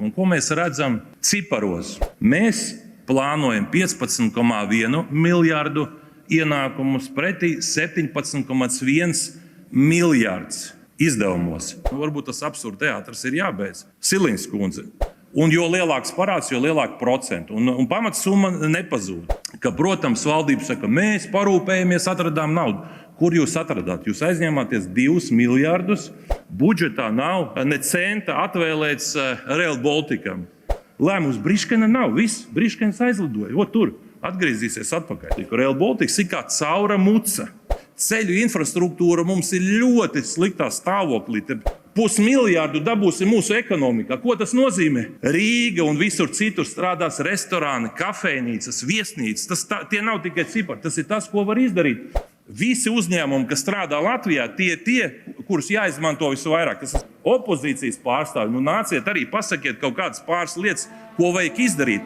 Un ko mēs redzam ciparos? Mēs plānojam 15,1 miljārdu ienākumus pretī 17,1 miljārds izdevumos. Varbūt tas absurds teātris ir jābeidz. Siliņas kundze. Un jo lielāks parāds, jo lielāka procentu. Un pamatsumma nepazūd. Ka, protams, valdība saka, mēs parūpējamies, atradām naudu. Kur jūs atradāt? Jūs aizņēmāties 2 miljārdus, budžetā nav ne centa atvēlēts Rail Balticam. Lēmums Briškena nav, viss, Briškens aizlidoja, tur, atgriezīsies atpakaļ. Rail Baltics ir kā caura muca. Ceļu infrastruktūra mums ir ļoti sliktā stāvoklī. 500 miljārdu dabūsim mūsu ekonomikā. Ko tas nozīmē? Rīga un visur citur strādās restorāni, kafejnīcas, viesnīcas. Tie nav tikai cipari, tas ir tas, ko var izdarīt. Visi uzņēmumi, kas strādā Latvijā, tie, kurus jāizmanto visvairāk. Tas ir opozīcijas pārstāvji. Nāciet arī, pasakiet kaut kādas pāris lietas, ko vajag izdarīt.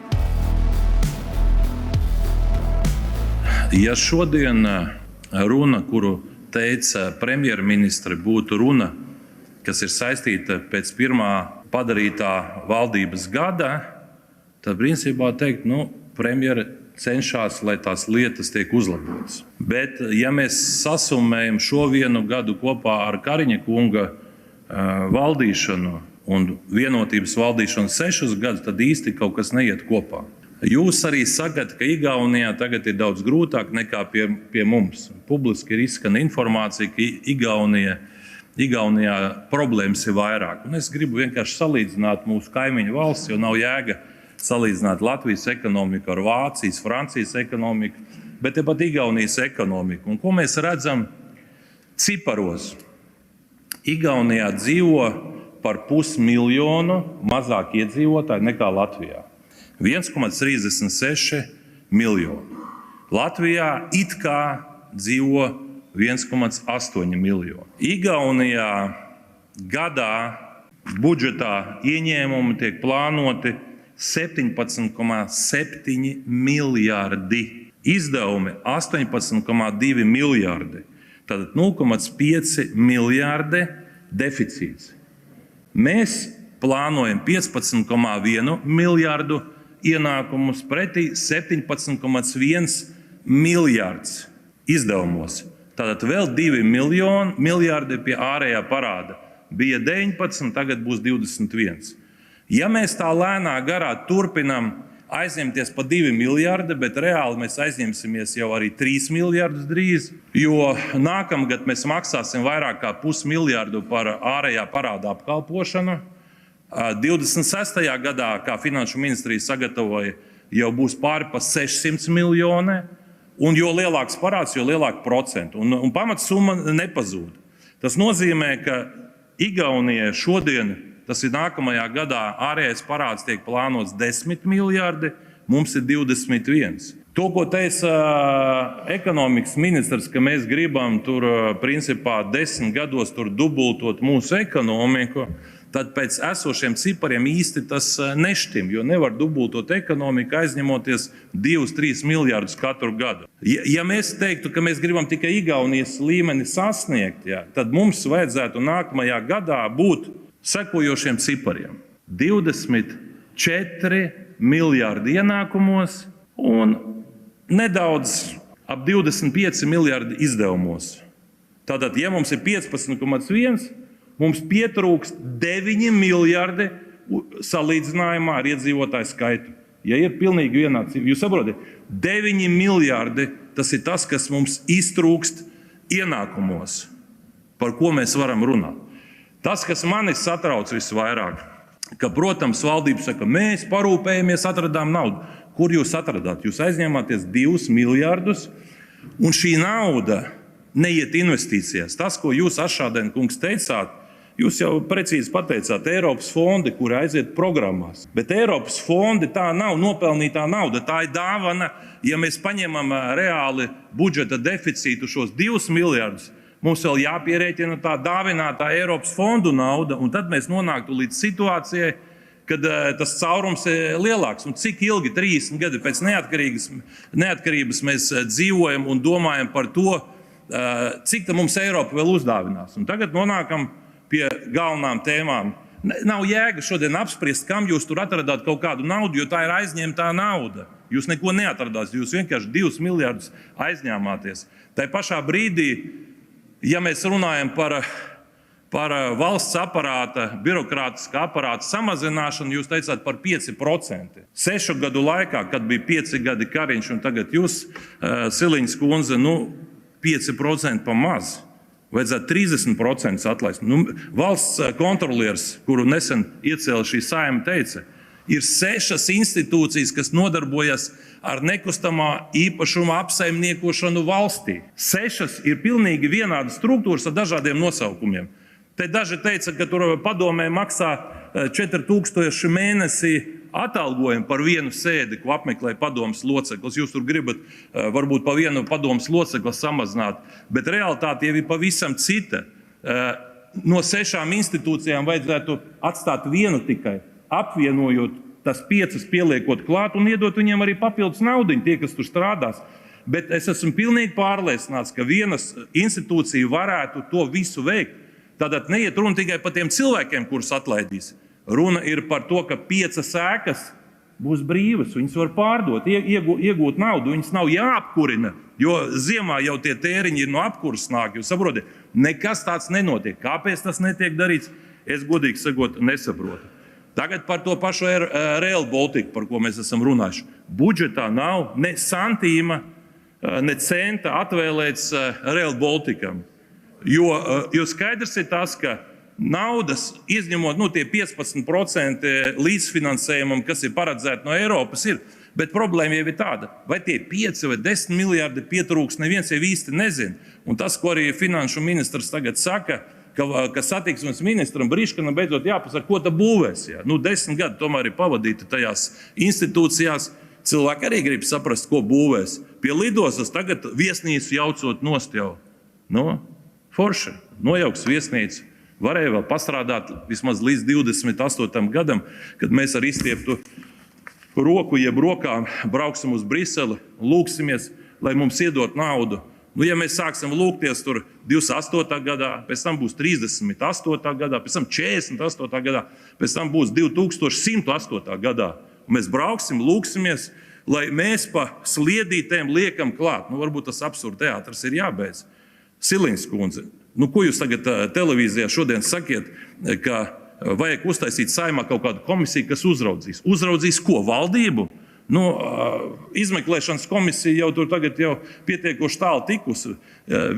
Ja šodien runa, kuru teica premjerministre, būtu runa, kas ir saistīta pēc pirmā padarītā valdības gada, tad principā teikt, premjera cenšas, lai tās lietas tiek uzlabotas. Bet, ja mēs sasummējam šo vienu gadu kopā ar Kariņa kunga valdīšanu un vienotības valdīšanu 6 gadus, tad īsti kaut kas neiet kopā. Jūs arī sakat, ka Igaunijā tagad ir daudz grūtāk nekā pie mums. Publiski ir izskan informācija, ka Igaunijā problēmas ir vairāk. Un es gribu vienkārši salīdzināt mūsu kaimiņu valsts, jo nav jēga salīdzināt Latvijas ekonomiku ar Vācijas, Francijas ekonomiku, bet pat Igaunijas ekonomiku. Un ko mēs redzam ciparos? Igaunijā dzīvo par 500 miljonu mazāk iedzīvotāji nekā Latvijā. 1,36 miljoni. Latvijā it kā dzīvo 1,8 miljoni. Igaunijā gadā budžetā ieņēmumi tiek plānoti 17,7 miljārdi. Izdevumi 18,2 miljārdi. Tātad 0,5 miljārdi deficīts. Mēs plānojam 15,1 miljārdu ienākumus pretī 17,1 miljārds izdevumos. Tātad vēl 2 miljārdi pie ārējā parāda. Bija 19, tagad būs 21. Ja mēs tā lēnā garā turpinam aizņemties pa 2 miljārdi, bet reāli mēs aizņemsimies jau arī 3 miljārdus drīz, jo nākamgad mēs maksāsim vairāk kā 0,5 miljārdu par ārējā parāda apkalpošanu. 26. gadā, kā Finanšu ministrija sagatavoja, jau būs pāri pa 600 miljoni, un jo lielāks parāds, jo lielāka procentu. Un pamatsumma nepazūd. Tas nozīmē, ka Igaunijai šodien, tas ir nākamajā gadā, ārējais parāds tiek plānots 10 miljārdi, mums ir 21. To, ko teica ekonomikas ministrs, ka mēs gribam tur principā 10 gados tur dubultot mūsu ekonomiku, tad pēc esošiem cipariem īsti tas neštim, jo nevar dubultot ekonomiku aizņemoties 2-3 miljārdus katru gadu. Ja mēs teiktu, ka mēs gribam tikai Igaunijas līmeni sasniegt, tad mums vajadzētu nākamajā gadā būt sekojošiem cipariem. 24 miljārdi ienākumos un nedaudz ap 25 miljārdi izdevumos. Tātad, ja mums ir 15,1, mums pietrūkst 9 miljārdi salīdzinājumā ar iedzīvotāju skaitu. Ja ir pilnīgi vienāds, jūs saprotat, 9 miljārdi tas ir tas, kas mums iztrūkst ienākumos, par ko mēs varam runāt. Tas, kas mani satrauc visvairāk, ka, protams, valdība saka, mēs parūpējamies, atradām naudu. Kur jūs atradāt? Jūs aizņēmāties 2 miljārdus, un šī nauda neiet investīcijās. Tas, ko jūs, Ašādēna kungs, teicāt, jūs jau precīzi pateicāt, Eiropas fondi, kuri aiziet programmās. Bet Eiropas fondi tā nav nopelnītā nauda, tā ir dāvana. Ja mēs paņemam reāli budžeta deficītu šos 2 miljārdus, mums vēl jāpierēķina tā dāvinātā Eiropas fondu nauda, un tad mēs nonāktu līdz situācijai, kad tas caurums ir lielāks. Un cik ilgi, 30 gadi pēc neatkarības mēs dzīvojam un domājam par to, cik mums Eiropa vēl uzdāvinās. Un tagad nonākam pie galvenām tēmām. Nav jēga šodien apspriest, kam jūs tur atradāt kaut kādu naudu, jo tā ir aizņemtā nauda. Jūs neko neatradāt, jūs vienkārši 2 miljardus aizņēmāties. Tā pašā brīdī, ja mēs runājam par valsts aparāta, birokrātiskā aparāta samazināšanu, jūs teicāt par 5%. 6 gadu laikā, kad bija 5 gadi Kariņš un tagad jūs, Siliņas kundze, 5% pa maz. Vajadzētu 30% atlaist. Valsts kontrolieris, kuru nesen iecēla šī Saeima, teica, ir 6 institūcijas, kas nodarbojas ar nekustamā īpašuma apsaimniekošanu valstī. 6 ir pilnīgi vienādas struktūras ar dažādiem nosaukumiem. Te daži teica, ka tur padomē maksā 4000 mēnesī atalgojumu par vienu sēdi, ko apmeklē padomes loceklis. Jūs tur gribat varbūt pa vienu padomes locekli samazināt, bet realitāte jau ir pavisam cita. No 6 institūcijām vajadzētu atstāt vienu tikai, apvienojot tas 5 pieliekot klāt un iedot viņiem arī papildus naudiņu, tie, kas tur strādās. Bet es esmu pilnīgi pārliecināts, ka vienas institūcija varētu to visu veikt. Tātad neiet runa tikai par tiem cilvēkiem, kurus atlaidīs. Runa ir par to, ka 5 ēkas būs brīvas, viņas var pārdot, iegūt naudu, viņas nav jāapkurina, jo ziemā jau tie tēriņi ir no apkuras nāk. Jūs saprotat, nekas tāds nenotiek. Kāpēc tas netiek darīts? Es godīgi sakot, nesaprotu. Tagad par to pašu Rail Baltica, par ko mēs esam runājuši. Budžetā nav ne santīma, ne centa atvēlēts Rail Balticam. Jo skaidrs ir tas, ka naudas, izņemot tie 15% līdzfinansējumam, kas ir paredzēti no Eiropas, ir. Bet problēma jau ir tāda, vai tie 5 vai 10 miljardi pietrūks, neviens jau īsti nezina. Un tas, ko arī finanšu ministrs tagad saka, ka satiksmes ministram Briškanam beidzot jāpasaka, ko ta būvēs. 10 gadi tomēr ir pavadīti tajās institūcijās. Cilvēki arī grib saprast, ko būvēs. Pie lidostas tagad viesnīcu jaucot nost jau. Forši, nojauks viesnīcu. Varēja vēl pastrādāt vismaz līdz 28. gadam, kad mēs ar izstieptu roku jeb rokām brauksim uz Briseli, lūksimies, lai mums iedot naudu. Ja mēs sāksim lūgties tur 28. gadā, pēc tam būs 38. gadā, pēc tam 48. gadā, pēc tam būs 2108. gadā. Un mēs brauksim, lūksimies, lai mēs pa sliedītēm liekam klāt. Varbūt tas absurd teātris ir jābeidz. Siliņas kundze, ko jūs tagad televīzijā šodien sakiet, ka vajag uztaisīt Saeimā kaut kādu komisiju, kas uzraudzīs? Uzraudzīs ko? Valdību? Izmeklēšanas komisija jau tur tagad jau pietiekoši tālu tikusi.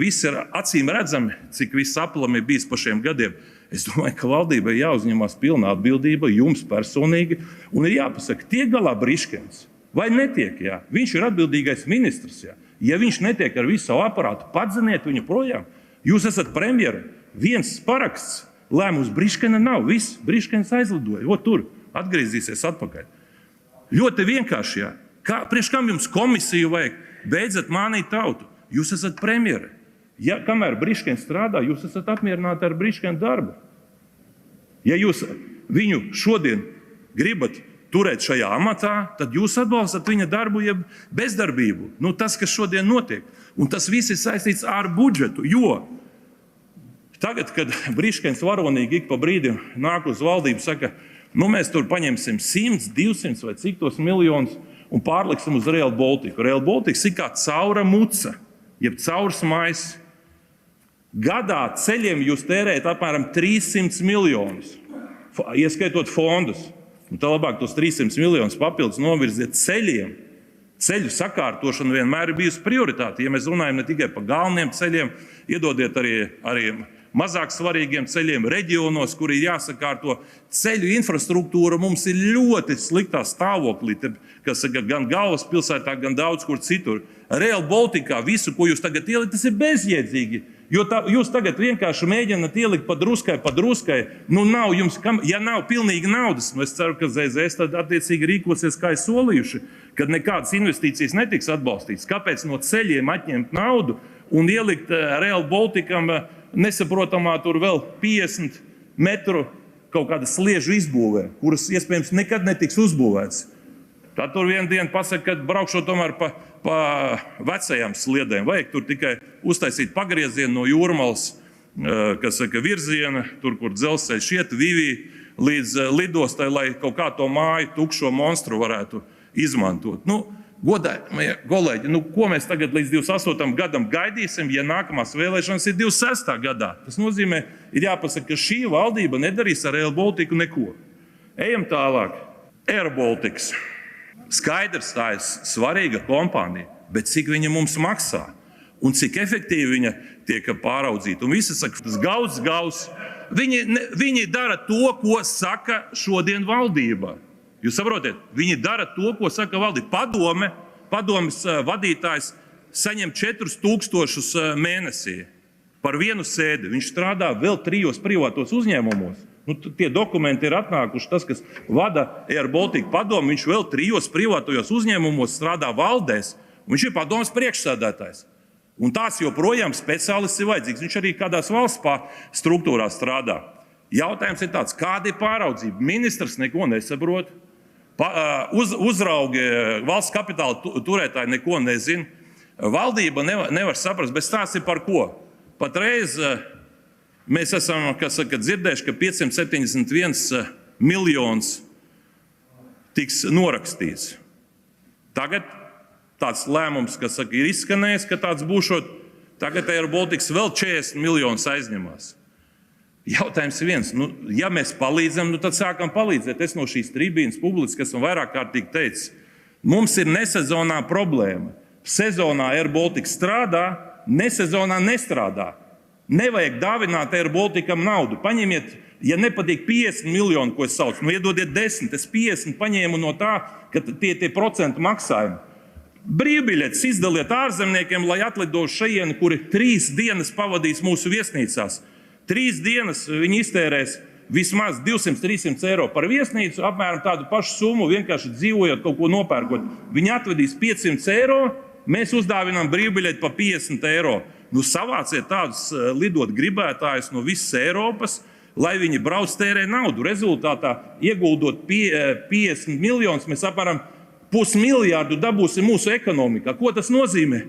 Viss ir acīm redzami, cik viss aplami ir bijis pa šiem gadiem. Es domāju, ka valdībai jāuzņemās pilnā atbildība jums personīgi un ir jāpasaka, tiek galā Briškens vai netiek? Jā? Viņš ir atbildīgais ministrs. Jā? Ja viņš netiek ar visu savu aparātu, padziniet viņu projām. Jūs esat premjera, viens paraksts, lēmums Briškena nav, viss, Briškens aizlidoja, tur, atgriezīsies atpakaļ. Ļoti vienkārši, jā. Priekš kam jums komisiju vajag? Beidzat mānīt tautu. Jūs esat premjera. Ja kamēr Briškens strādā, jūs esat apmierināti ar Briškena darbu. Ja jūs viņu šodien gribat turēt šajā amatā, tad jūs atbalstat viņa darbu, jeb bezdarbību. Tas, kas šodien notiek. Un tas viss ir saistīts ar budžetu, jo tagad, kad Briškens varonīgi ik pa brīdim nāk uz valdību, saka, mēs tur paņemsim 100, 200 vai cik tos miljonus un pārliksim uz Rail Baltica. Rail Baltica ir kā caura muca, jeb caurs mais. Gadā ceļiem jūs tērējat apmēram 300 miljonus, ieskaitot fondus. Tā labāk tos 300 miljonus papildus novirziet ceļiem. Ceļu sakārtošana vienmēr ir bijusi prioritāte. Ja mēs runājam ne tikai par galveniem ceļiem, iedodiet arī mazāk svarīgiem ceļiem reģionos, kur ir jāsakārto. Ceļu infrastruktūra mums ir ļoti sliktā stāvoklī, kas gan galvaspilsētā, gan daudz kur citur. Rail Balticā visu, ko jūs tagad ielikt, tas ir bezjēdzīgi. Jo jūs tagad vienkārši mēģināt ielikt pa druskai. Nav jums, ja nav pilnīgi naudas, es ceru, ka ZZS tad attiecīgi rīkosies kā solījuši, kad nekādas investīcijas netiks atbalstītas. Kāpēc no ceļiem atņemt naudu un ielikt Rail Balticam nesaprotamā tur vēl 50 metru kaut kāda sliežu izbūvē, kuras iespējams nekad netiks uzbūvētas? Tad tur vienu dienu pasaka, ka braukšot tomēr pa vecajām sliedēm. Vajag tur tikai uztaisīt pagriezienu no Jūrmalas, kas saka virziena, tur, kur dzelzceļš iet, Vivī, līdz lidostai, lai kaut kā to māju tukšo monstru varētu izmantot. Godājamie kolēģi, ko mēs tagad līdz 28. gadam gaidīsim, ja nākamās vēlēšanas ir 26. gadā? Tas nozīmē, ir jāpasaka, ka šī valdība nedarīs ar Air Balticu neko. Ejam tālāk. Air Baltics. Skaidrs, tā ir svarīga kompānija, bet cik viņa mums maksā un cik efektīvi viņa tiek pāraudzīta. Un visi saka, tas gauss. Viņi dara to, ko saka šodien valdība. Jūs saprotiet, viņi dara to, ko saka valdība. Padomes vadītājs saņem 4000 mēnesī par vienu sēdi. Viņš strādā vēl 3 privātos uzņēmumos. Tie dokumenti ir atnākuši. Tas, kas vada Air Baltica padomu, viņš vēl 3 privātojos uzņēmumos strādā valdēs. Viņš ir padomes priekšsēdētājs. Un tās joprojām speciālists ir vajadzīgs. Viņš arī kādās valsts struktūrās strādā. Jautājums ir tāds, kāda ir pāraudzība? Ministrs neko nesaprot. Uzraugi, valsts kapitāla turētāji neko nezina. Valdība nevar saprast, bet stāsts ir par ko? Patreiz mēs esam dzirdējuši, ka 571 miljonus tiks norakstīts. Tagad tāds lēmums, ir izskanējis, ka tāds būšot, tagad Air Baltics vēl 40 miljonus aizņemās. Jautājums ir viens, ja mēs palīdzam, tad sākam palīdzēt. Es no šīs tribīnes publiski esmu vairāk kārtīgi teicis, mums ir nesezonā problēma. Sezonā Air Baltica strādā, nesezonā nestrādā. Nevajag dāvināt Air Balticam naudu. Paņemiet, ja nepatīk 50 miljoni, ko es saucu, iedodiet 10, es 50 paņēmu no tā, ka tie procentu maksājumi. Brīvbiļetes izdaliet ārzemniekiem, lai atlido šajieni, kuri 3 dienas pavadīs mūsu viesnīcās. 3 dienas viņi iztērēs vismaz 200-300 eiro par viesnīcu, apmēram tādu pašu summu, vienkārši dzīvojot, kaut ko nopērkot. Viņi atvedīs 500 eiro, mēs uzdāvinām brīvbiļeti pa 50 eiro. Savāciet tādus lidot gribētājus no visas Eiropas, lai viņi brauc tērē naudu. Rezultātā, ieguldot 50 miljonus, mēs apmēram 500 miljārdu dabūsim mūsu ekonomikā. Ko tas nozīmē?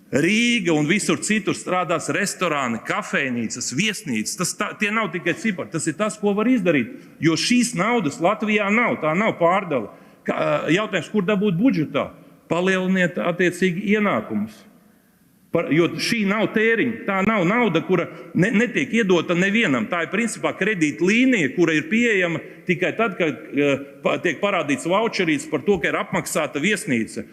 Rīga un visur citur strādās restorāni, kafejnīcas, viesnīcas. Tie nav tikai cipari, tas ir tas, ko var izdarīt. Jo šīs naudas Latvijā nav, tā nav pārdala. Jautājums, kur dabūt budžetā? Palieliniet attiecīgi ienākumus. Jo šī nav tēriņa, tā nav nauda, kura netiek iedota nevienam. Tā ir principā kredīta līnija, kura ir pieejama tikai tad, kad tiek parādīts vaučerīts par to, ka ir apmaksāta viesnīca.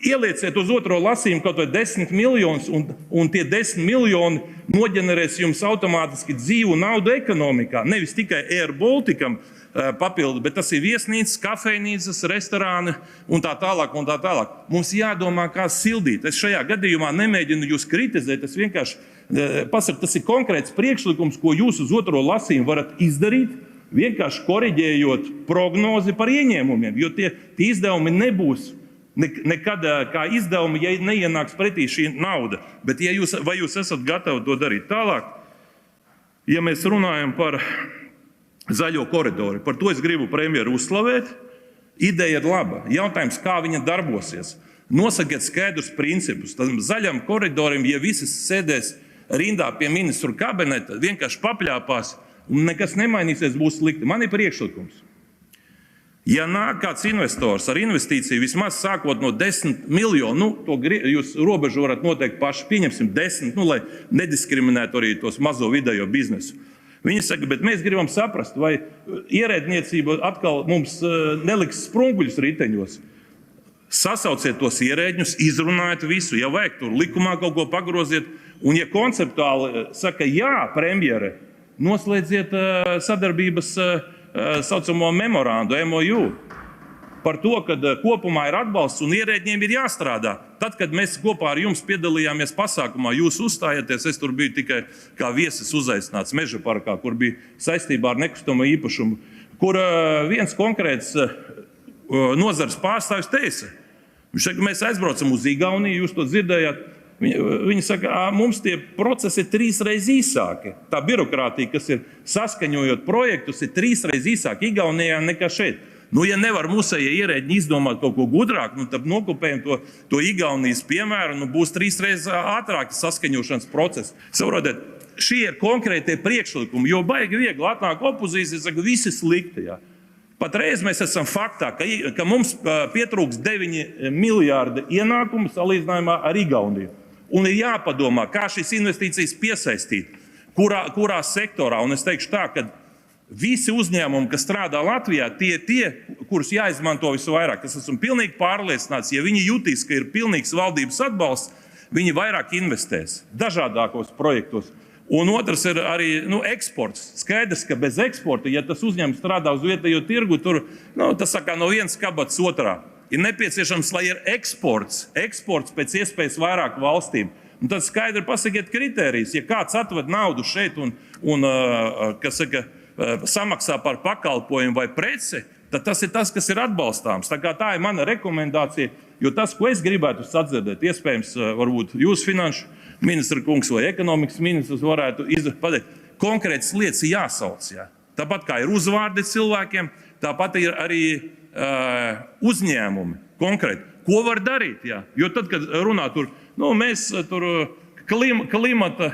Ielieciet uz otro lasījumu kaut vai 10 miljonus, un tie 10 miljoni noģenerēs jums automātiski dzīvu naudu ekonomikā. Nevis tikai Air Balticam papildu, bet tas ir viesnīcas, kafejnīcas, restorāni un tā tālāk. Mums jādomā, kā sildīt. Es šajā gadījumā nemēģinu jūs kritizēt, es vienkārši pasaku, tas ir konkrēts priekšlikums, ko jūs uz otro lasījumu varat izdarīt, vienkārši koriģējot prognozi par ieņēmumiem, jo tie izdevumi nebūs nekad kā izdevumi, ja neienāks pretī šī nauda. Bet vai jūs esat gatavi to darīt tālāk? Ja mēs runājam par zaļo koridoru, par to es gribu premjeru uzslavēt. Ideja ir laba. Jautājums, kā viņa darbosies. Nosakiet skaidrus principus. Tam zaļam koridoram, ja visi sēdēs rindā pie ministru kabineta, vienkārši papļāpās un nekas nemainīsies, būs slikti. Man ir priekšlikums. Ja nāk kāds investors ar investīciju vismaz sākot no 10 miljonu, to jūs robežu varat noteikt paši, pieņemsim 10, lai nediskriminētu arī tos mazo vidējo biznesu. Viņi saka, bet mēs gribam saprast, vai ierēdniecība atkal mums neliks sprunguļus riteņos. Sasauciet tos ierēģņus, izrunājiet visu, ja vajag tur likumā kaut ko pagroziet, un ja konceptuāli saka jā, premjere, noslēdziet sadarbības saucamo memorandu, MOU, par to, ka kopumā ir atbalsts un ierēģiem ir jāstrādā. Tad, kad mēs kopā ar jums piedalījāmies pasākumā, jūs uzstājāties, es tur biju tikai kā viesis uzaicināts Meža parkā, kur bija saistībā ar nekustamo īpašumu, kur viens konkrēts nozars pārstāvis teica, viņš saka, mēs aizbraucam uz Igauniju, jūs to dzirdējāt, viņi saka, mums tie procesi ir 3 reizes īsāki. Tā birokrātija, kas ir saskaņojot projektus, ir 3 reizes īsāki Igaunijā nekā šeit. Ja nevar mūsējie ierēģi izdomāt kaut ko gudrāk, tad nokopējam to Igaunijas piemēru, būs 3 reizes ātrāk saskaņošanas process. Saprotiet, šie ir konkrētie priekšlikumi, jo baigi viegli atnāk opozīcija, saka, visi slikti. Ja. Patreiz mēs esam faktā, ka mums pietrūks 9 miljārdi ienākumu salīdzinājumā ar Igauniju. Un ir jāpadomā, kā šīs investīcijas piesaistīt, kurā sektorā. Un es teikšu tā, ka visi uzņēmumi, kas strādā Latvijā, tie, kurus jāizmanto visvairāk. Es esmu pilnīgi pārliecināts, ja viņi jutīs, ka ir pilnīgs valdības atbalsts, viņi vairāk investēs dažādākos projektos. Un otrs ir arī eksports. Skaidrs, ka bez eksporta, ja tas uzņēmums strādā uz vietējo tirgu, tur tas saka no vienas kabatas otrā. Ir nepieciešams, lai ir eksports pēc iespējas vairāk valstīm. Un tad skaidri pasakiet kritērijus. Ja kāds atved naudu šeit un samaksā par pakalpojumu vai preci, tad tas ir tas, kas ir atbalstāms. Tā ir mana rekomendācija, jo tas, ko es gribētu sadzirdēt, iespējams, varbūt jūs finanšu ministra kungs vai ekonomikas ministrs varētu pateikt, konkrētas lietas jāsauc. Ja. Tāpat kā ir uzvārdi cilvēkiem, tāpat ir arī uzņēmumi konkrēti. Ko var darīt? Ja? Jo tad, kad runā mēs klimata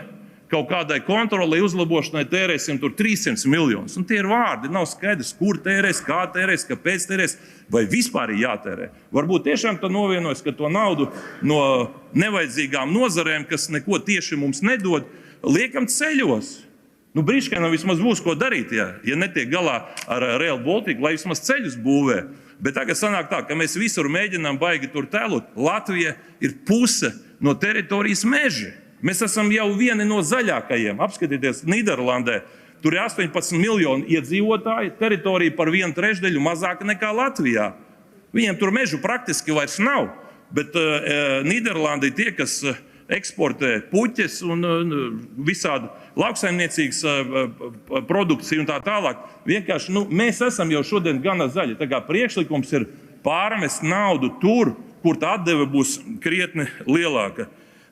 kaut kādai kontrolei uzlabošanai tērēsim 300 miljonus. Un tie ir vārdi, nav skaidrs, kur tērēs, kā tērēs, kāpēc tērēs, vai vispār ir jātērē. Varbūt tiešām tā novienojas, ka to naudu no nevajadzīgām nozarēm, kas neko tieši mums nedod, liekam ceļos. Brīškainam vismaz būs ko darīt, ja netiek galā ar Rail Baltica, lai vismaz ceļus būvē. Bet tagad sanāk tā, ka mēs visur mēģinām baigi tur tēlot. Latvija ir puse no teritorijas meži. Mēs esam jau vieni no zaļākajiem. Apskatieties, Nīderlandē tur ir 18 miljoni iedzīvotāji, teritorija par 1/3 mazāka nekā Latvijā. Viņiem tur mežu praktiski vairs nav, bet Nīderlandē tie, kas eksportē puķes un visādu lauksaimniecīgas produkciju un tā tālāk. Vienkārši mēs esam jau šodien gana zaļi. Tā kā priekšlikums ir pārmest naudu tur, kur tā atdeve būs krietni lielāka.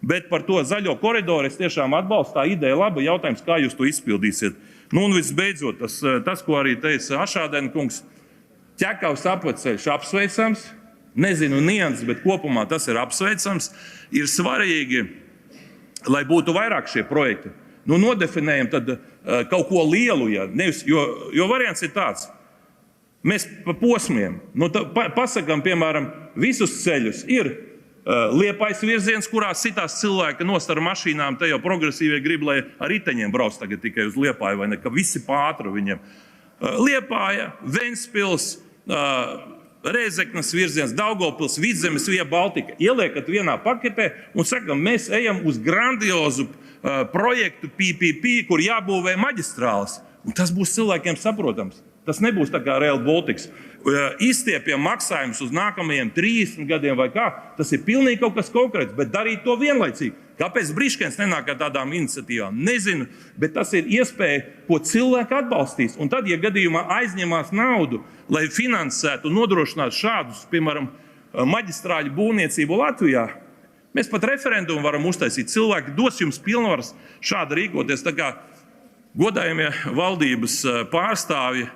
Bet par to zaļo koridoru es tiešām atbalstu. Tā ideja laba, jautājums, kā jūs to izpildīsiet. Un visbeidzot, tas, ko arī teica Ašādēna kungs, Ķekavas apveceļš apsveicams. Nezinu nianses, bet kopumā tas ir apsveicams. Ir svarīgi, lai būtu vairāk šie projekti. Nodefinējam tad kaut ko lielu, jo variants ir tāds. Mēs pa posmiem pasakām, piemēram, visus ceļus ir Liepājas virziens, kurā sitās cilvēki nost ar mašīnām, te jau progresīvie grib, lai ar riteņiem brauc tagad tikai uz Liepāju, vai ne, ka visi pātru viņiem. Liepāja, Ventspils, Rēzeknes virziens, Daugavpils, Vidzemes, Via Baltika. Ieliekat vienā paketē un sakam, mēs ejam uz grandiozu projektu PPP, kur jābūvē maģistrāles. Un tas būs cilvēkiem saprotams. Tas nebūs tā kā Rail Baltica. Izstiepjam maksājumus uz nākamajiem 30 gadiem vai kā. Tas ir pilnīgi kaut kas konkrēts, bet darīt to vienlaicīgi. Kāpēc Briškens nenāk ar tādām iniciatīvām? Nezinu, bet tas ir iespēja, ko cilvēki atbalstīs. Un tad, ja gadījumā aizņemās naudu, lai finansētu un nodrošinātu šādus, piemēram, maģistrāļu būvniecību Latvijā, mēs pat referendumu varam uztaisīt. Cilvēki dos jums pilnvaras šādi rīkoties. Tā kā godājamie valdības pārstāvji,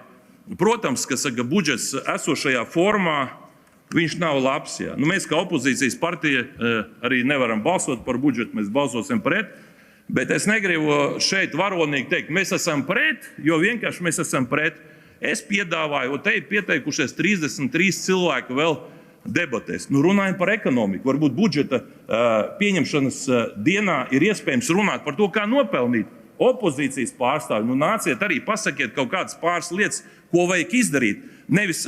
protams, ka budžets esošajā formā, viņš nav labs. Ja. Mēs kā opozīcijas partija arī nevaram balsot par budžetu, mēs balsosim pret. Bet es negribu šeit varonīgi teikt, mēs esam pret, jo vienkārši mēs esam pret. Es piedāvāju, un te ir pieteikušies 33 cilvēki vēl debatēs. Runājam par ekonomiku. Varbūt budžeta pieņemšanas dienā ir iespējams runāt par to, kā nopelnīt. Opozīcijas pārstāvi, nāciet arī pasakiet kaut kādas pāris lietas, ko vajag izdarīt. Nevis,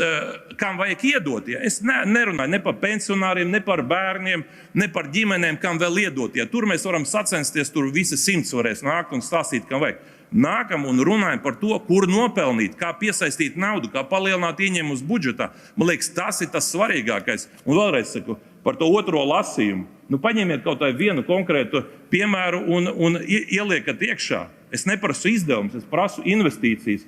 kam vajag iedot. Ja. Es nerunāju ne par pensionāriem, ne par bērniem, ne par ģimenēm, kam vēl iedot. Ja. Tur mēs varam sacensties, tur visi 100 varēs nākt un stāstīt, kam vajag. Nākam un runājam par to, kur nopelnīt, kā piesaistīt naudu, kā palielināt ieņēmumus budžetā. Man liekas, tas ir tas svarīgākais. Un vēlreiz saku, par to otro lasījumu. Paņemiet kaut kādu vienu konkrētu piemēru un ieliekat iekšā. Es neprasu izdevumus, es prasu investīcijas.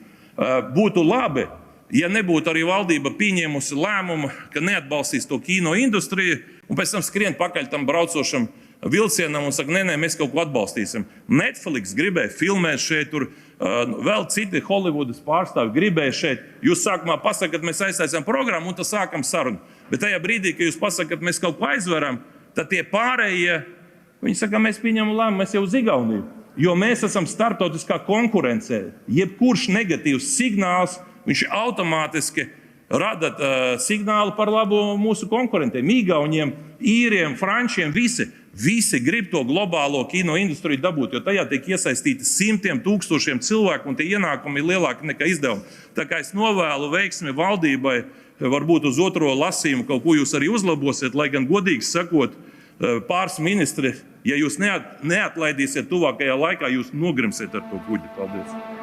Būtu labi, ja nebūtu arī valdība pieņēmusi lēmumu, ka neatbalstīs to kino industriju, un pēc tam skrien pakaļ tam braucošam vilcienam un saka, nē, mēs kaut ko atbalstīsim. Netflix gribēja filmēt šeit, tur vēl citi Hollywoodas pārstāvi gribēja šeit. Jūs sākumā pasakat, mēs aiztaisām programmu un tad sākam sarunu. Bet tajā brīdī, kad jūs pasakat, mēs kaut ko aizveram, tad tie pārējie, viņi saka, mēs pieņemam lēmumu, mēs jau uz Igauniju. Jo mēs esam starptautiskā konkurencē. Jebkurš negatīvs signāls, viņš automātiski rada signālu par labu mūsu konkurentiem. Igauniem, īriem, frančiem, visi grib to globālo kino industriju dabūt, jo tajā tiek iesaistīti simtiem tūkstošiem cilvēku un tie ienākumi ir lielāki nekā izdevumi. Tā kā es novēlu veiksmi valdībai, varbūt uz otro lasījumu kaut ko jūs arī uzlabosiet, lai gan godīgi sakot, pāris ministri, ja jūs neatlaidīsiet tuvākajā laikā, jūs nogrimsiet ar to kuģi. Paldies!